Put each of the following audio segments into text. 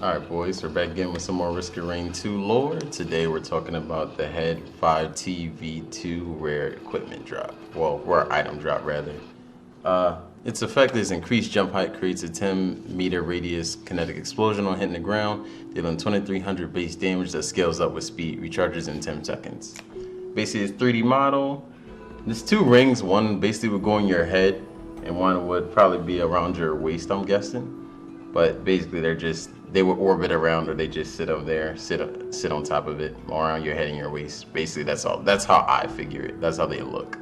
Alright boys, we're back again with some more Risk of Rain 2 lore. Today we're talking about the Head 5TV2 rare equipment drop. Well, rare item drop rather. Its effect is increased jump height, creates a 10-meter radius kinetic explosion on hitting the ground, dealing 2300 base damage that scales up with speed, recharges in 10 seconds. Basically it's 3D model. There's two rings, one basically would go in your head and one would probably be around your waist, I'm guessing. But basically they would orbit around, or they just sit up there, sit on top of it, or around your head and your waist. Basically, that's all. That's how I figure it. That's how they look.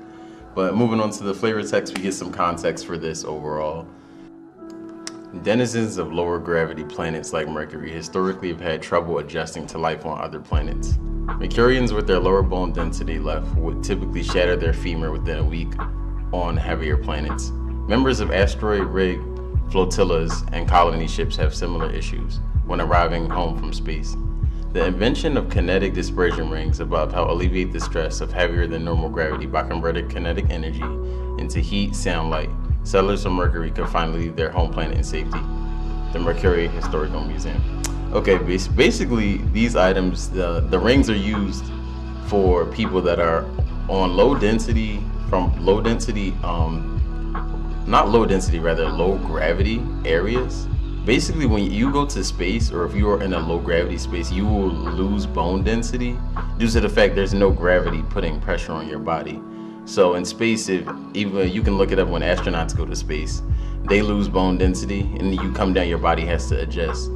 But moving on to the flavor text, we get some context for this overall. Denizens of lower gravity planets like Mercury historically have had trouble adjusting to life on other planets. Mercurians with their lower bone density left would typically shatter their femur within a week on heavier planets. Members of asteroid rig flotillas and colony ships have similar issues when arriving home from space. The invention of kinetic dispersion rings above help alleviate the stress of heavier than normal gravity by converting kinetic energy into heat, sound, light. Settlers of Mercury could finally leave their home planet in safety. The Mercury Historical Museum. Okay, basically these items, the rings are used for people that are on low density low gravity areas. Basically, when you go to space, or if you are in a low gravity space, you will lose bone density due to the fact there's no gravity putting pressure on your body. So in space, even you can look it up when astronauts go to space, they lose bone density, and you come down, your body has to adjust.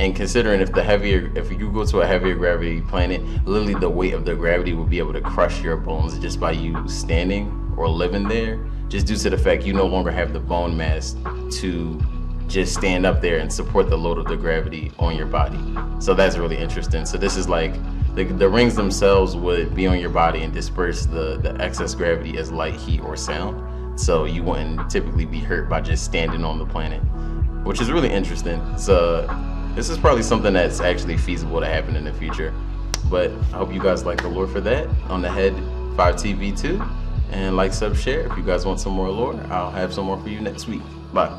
And considering if you go to a heavier gravity planet, literally the weight of the gravity will be able to crush your bones just by you standing or living there, just due to the fact you no longer have the bone mass to just stand up there and support the load of the gravity on your body. So that's really interesting. So this is like, the rings themselves would be on your body and disperse the excess gravity as light, heat, or sound. So you wouldn't typically be hurt by just standing on the planet, which is really interesting. So this is probably something that's actually feasible to happen in the future. But I hope you guys like the lore for that on the Head 5TV2. And like, sub, share. If you guys want some more lore, I'll have some more for you next week. Bye.